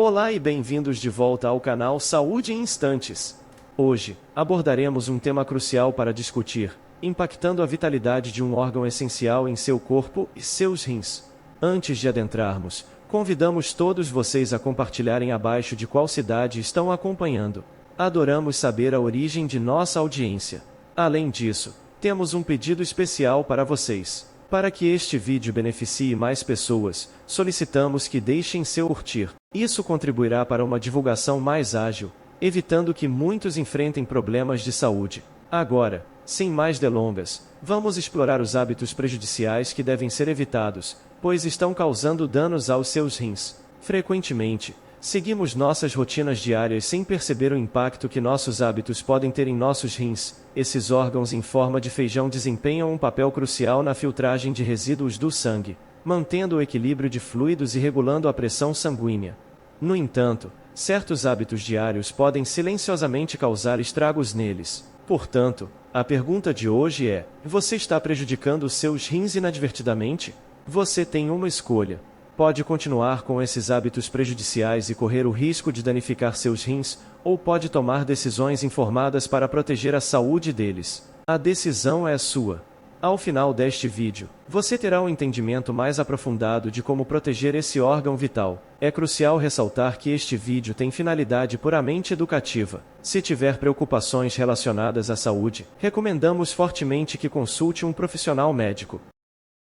Olá e bem-vindos de volta ao canal Saúde em Instantes. Hoje, abordaremos um tema crucial para discutir, impactando a vitalidade de um órgão essencial em seu corpo e seus rins. Antes de adentrarmos, convidamos todos vocês a compartilharem abaixo de qual cidade estão acompanhando. Adoramos saber a origem de nossa audiência. Além disso, temos um pedido especial para vocês. Para que este vídeo beneficie mais pessoas, solicitamos que deixem seu curtir. Isso contribuirá para uma divulgação mais ágil, evitando que muitos enfrentem problemas de saúde. Agora, sem mais delongas, vamos explorar os hábitos prejudiciais que devem ser evitados, pois estão causando danos aos seus rins. Frequentemente, seguimos nossas rotinas diárias sem perceber o impacto que nossos hábitos podem ter em nossos rins. Esses órgãos em forma de feijão desempenham um papel crucial na filtragem de resíduos do sangue, mantendo o equilíbrio de fluidos e regulando a pressão sanguínea. No entanto, certos hábitos diários podem silenciosamente causar estragos neles. Portanto, a pergunta de hoje é: você está prejudicando os seus rins inadvertidamente? Você tem uma escolha. Pode continuar com esses hábitos prejudiciais e correr o risco de danificar seus rins, ou pode tomar decisões informadas para proteger a saúde deles. A decisão é sua. Ao final deste vídeo, você terá um entendimento mais aprofundado de como proteger esse órgão vital. É crucial ressaltar que este vídeo tem finalidade puramente educativa. Se tiver preocupações relacionadas à saúde, recomendamos fortemente que consulte um profissional médico.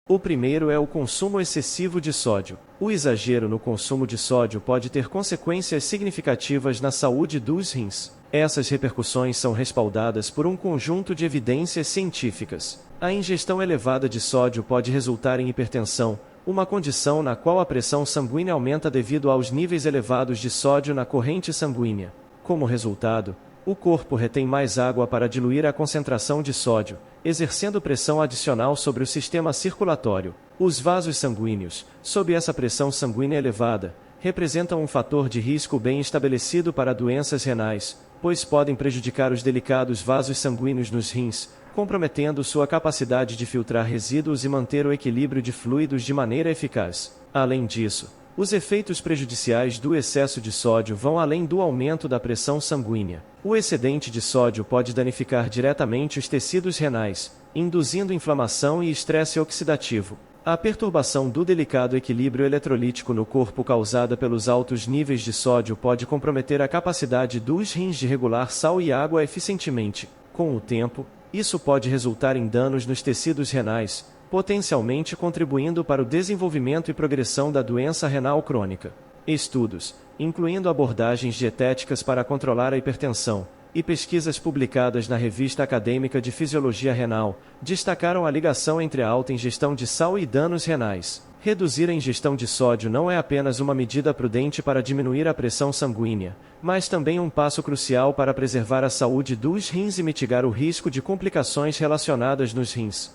O primeiro é o consumo excessivo de sódio. O exagero no consumo de sódio pode ter consequências significativas na saúde dos rins. Essas repercussões são respaldadas por um conjunto de evidências científicas. A ingestão elevada de sódio pode resultar em hipertensão, uma condição na qual a pressão sanguínea aumenta devido aos níveis elevados de sódio na corrente sanguínea. Como resultado, o corpo retém mais água para diluir a concentração de sódio, exercendo pressão adicional sobre o sistema circulatório. Os vasos sanguíneos, sob essa pressão sanguínea elevada, representam um fator de risco bem estabelecido para doenças renais, pois podem prejudicar os delicados vasos sanguíneos nos rins, comprometendo sua capacidade de filtrar resíduos e manter o equilíbrio de fluidos de maneira eficaz. Além disso, os efeitos prejudiciais do excesso de sódio vão além do aumento da pressão sanguínea. O excedente de sódio pode danificar diretamente os tecidos renais, induzindo inflamação e estresse oxidativo. A perturbação do delicado equilíbrio eletrolítico no corpo causada pelos altos níveis de sódio pode comprometer a capacidade dos rins de regular sal e água eficientemente. Com o tempo, isso pode resultar em danos nos tecidos renais, potencialmente contribuindo para o desenvolvimento e progressão da doença renal crônica. Estudos, incluindo abordagens dietéticas para controlar a hipertensão, e pesquisas publicadas na Revista Acadêmica de Fisiologia Renal, destacaram a ligação entre a alta ingestão de sal e danos renais. Reduzir a ingestão de sódio não é apenas uma medida prudente para diminuir a pressão sanguínea, mas também um passo crucial para preservar a saúde dos rins e mitigar o risco de complicações relacionadas nos rins.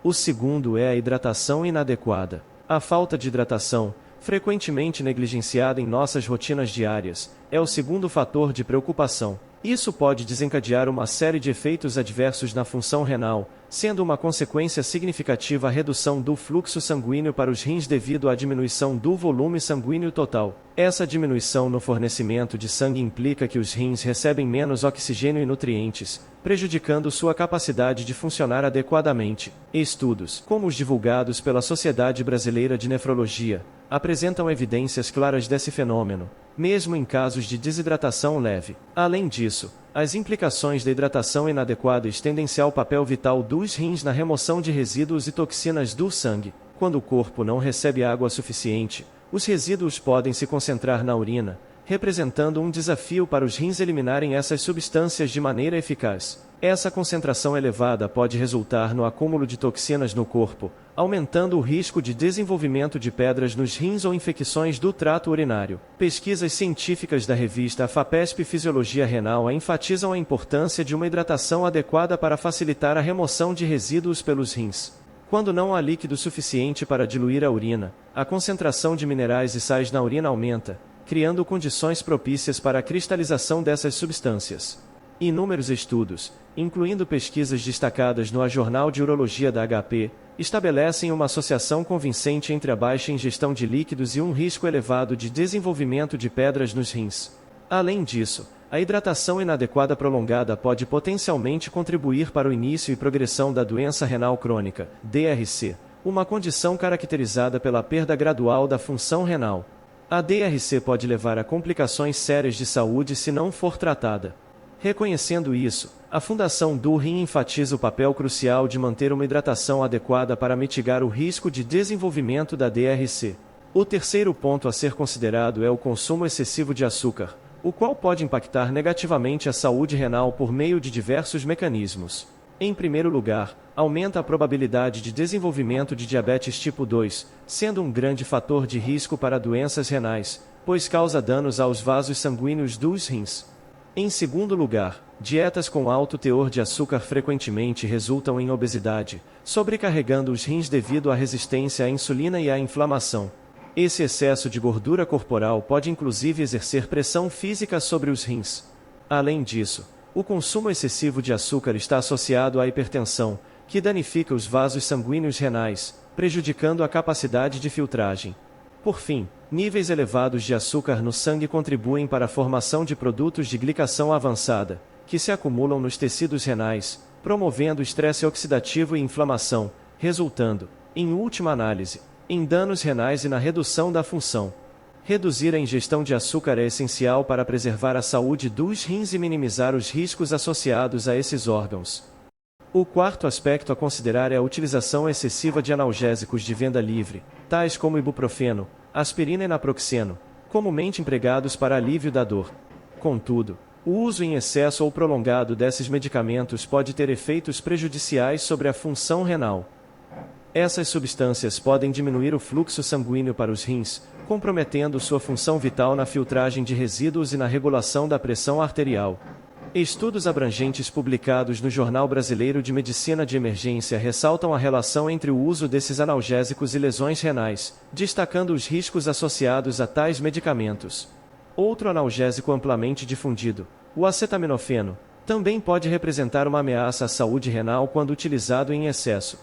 O segundo é a hidratação inadequada. A falta de hidratação, frequentemente negligenciada em nossas rotinas diárias, é o segundo fator de preocupação. Isso pode desencadear uma série de efeitos adversos na função renal, sendo uma consequência significativa a redução do fluxo sanguíneo para os rins devido à diminuição do volume sanguíneo total. Essa diminuição no fornecimento de sangue implica que os rins recebem menos oxigênio e nutrientes, prejudicando sua capacidade de funcionar adequadamente. Estudos, como os divulgados pela Sociedade Brasileira de Nefrologia, apresentam evidências claras desse fenômeno, mesmo em casos de desidratação leve. Além disso, as implicações da hidratação inadequada estendem-se ao papel vital dos rins na remoção de resíduos e toxinas do sangue. Quando o corpo não recebe água suficiente, os resíduos podem se concentrar na urina, representando um desafio para os rins eliminarem essas substâncias de maneira eficaz. Essa concentração elevada pode resultar no acúmulo de toxinas no corpo, aumentando o risco de desenvolvimento de pedras nos rins ou infecções do trato urinário. Pesquisas científicas da revista FAPESP Fisiologia Renal enfatizam a importância de uma hidratação adequada para facilitar a remoção de resíduos pelos rins. Quando não há líquido suficiente para diluir a urina, a concentração de minerais e sais na urina aumenta, criando condições propícias para a cristalização dessas substâncias. Inúmeros estudos, incluindo pesquisas destacadas no Jornal de Urologia da HP, estabelecem uma associação convincente entre a baixa ingestão de líquidos e um risco elevado de desenvolvimento de pedras nos rins. Além disso, a hidratação inadequada prolongada pode potencialmente contribuir para o início e progressão da doença renal crônica, DRC, uma condição caracterizada pela perda gradual da função renal. A DRC pode levar a complicações sérias de saúde se não for tratada. Reconhecendo isso, a Fundação do Rim enfatiza o papel crucial de manter uma hidratação adequada para mitigar o risco de desenvolvimento da DRC. O terceiro ponto a ser considerado é o consumo excessivo de açúcar, o qual pode impactar negativamente a saúde renal por meio de diversos mecanismos. Em primeiro lugar, aumenta a probabilidade de desenvolvimento de diabetes tipo 2, sendo um grande fator de risco para doenças renais, pois causa danos aos vasos sanguíneos dos rins. Em segundo lugar, dietas com alto teor de açúcar frequentemente resultam em obesidade, sobrecarregando os rins devido à resistência à insulina e à inflamação. Esse excesso de gordura corporal pode inclusive exercer pressão física sobre os rins. Além disso, o consumo excessivo de açúcar está associado à hipertensão, que danifica os vasos sanguíneos renais, prejudicando a capacidade de filtragem. Por fim, níveis elevados de açúcar no sangue contribuem para a formação de produtos de glicação avançada, que se acumulam nos tecidos renais, promovendo estresse oxidativo e inflamação, resultando, em última análise, em danos renais e na redução da função. Reduzir a ingestão de açúcar é essencial para preservar a saúde dos rins e minimizar os riscos associados a esses órgãos. O quarto aspecto a considerar é a utilização excessiva de analgésicos de venda livre, tais como ibuprofeno, aspirina e naproxeno, comumente empregados para alívio da dor. Contudo, o uso em excesso ou prolongado desses medicamentos pode ter efeitos prejudiciais sobre a função renal. Essas substâncias podem diminuir o fluxo sanguíneo para os rins, comprometendo sua função vital na filtragem de resíduos e na regulação da pressão arterial. Estudos abrangentes publicados no Jornal Brasileiro de Medicina de Emergência ressaltam a relação entre o uso desses analgésicos e lesões renais, destacando os riscos associados a tais medicamentos. Outro analgésico amplamente difundido, o acetaminofeno, também pode representar uma ameaça à saúde renal quando utilizado em excesso.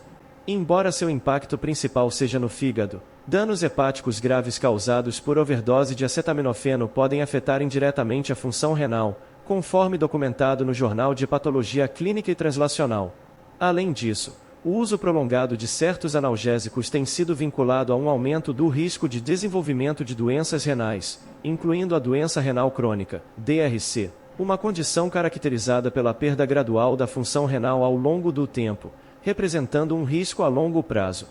Embora seu impacto principal seja no fígado, danos hepáticos graves causados por overdose de acetaminofeno podem afetar indiretamente a função renal, conforme documentado no Jornal de Patologia Clínica e Translacional. Além disso, o uso prolongado de certos analgésicos tem sido vinculado a um aumento do risco de desenvolvimento de doenças renais, incluindo a doença renal crônica, DRC, uma condição caracterizada pela perda gradual da função renal ao longo do tempo, representando um risco a longo prazo.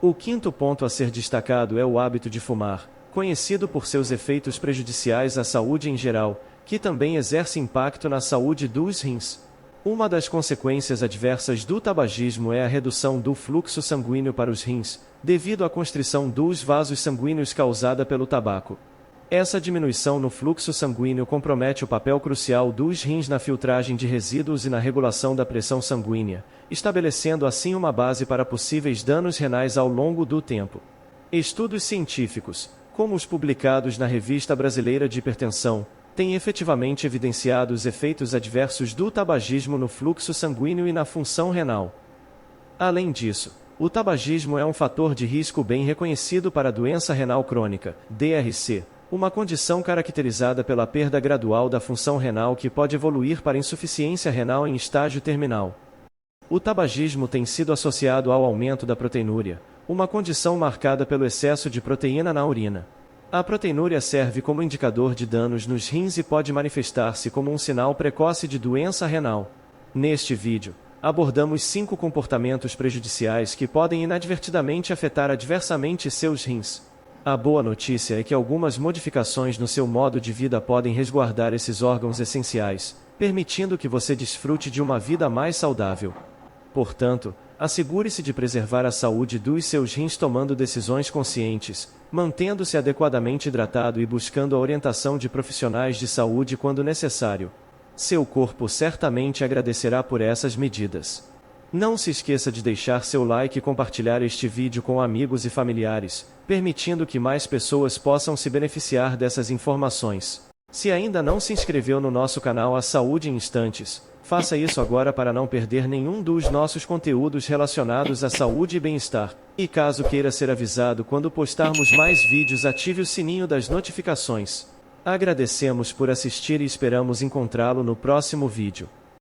O quinto ponto a ser destacado é o hábito de fumar, conhecido por seus efeitos prejudiciais à saúde em geral, que também exerce impacto na saúde dos rins. Uma das consequências adversas do tabagismo é a redução do fluxo sanguíneo para os rins, devido à constrição dos vasos sanguíneos causada pelo tabaco. Essa diminuição no fluxo sanguíneo compromete o papel crucial dos rins na filtragem de resíduos e na regulação da pressão sanguínea, estabelecendo assim uma base para possíveis danos renais ao longo do tempo. Estudos científicos, como os publicados na Revista Brasileira de Hipertensão, têm efetivamente evidenciado os efeitos adversos do tabagismo no fluxo sanguíneo e na função renal. Além disso, o tabagismo é um fator de risco bem reconhecido para a doença renal crônica, DRC, uma condição caracterizada pela perda gradual da função renal que pode evoluir para insuficiência renal em estágio terminal. O tabagismo tem sido associado ao aumento da proteinúria, uma condição marcada pelo excesso de proteína na urina. A proteinúria serve como indicador de danos nos rins e pode manifestar-se como um sinal precoce de doença renal. Neste vídeo, abordamos 5 comportamentos prejudiciais que podem inadvertidamente afetar adversamente seus rins. A boa notícia é que algumas modificações no seu modo de vida podem resguardar esses órgãos essenciais, permitindo que você desfrute de uma vida mais saudável. Portanto, assegure-se de preservar a saúde dos seus rins tomando decisões conscientes, mantendo-se adequadamente hidratado e buscando a orientação de profissionais de saúde quando necessário. Seu corpo certamente agradecerá por essas medidas. Não se esqueça de deixar seu like e compartilhar este vídeo com amigos e familiares, permitindo que mais pessoas possam se beneficiar dessas informações. Se ainda não se inscreveu no nosso canal A Saúde em Instantes, Faça isso agora para não perder nenhum dos nossos conteúdos relacionados à saúde e bem-estar. E caso queira ser avisado quando postarmos mais vídeos, ative o sininho das notificações. Agradecemos por assistir e esperamos encontrá-lo no próximo vídeo.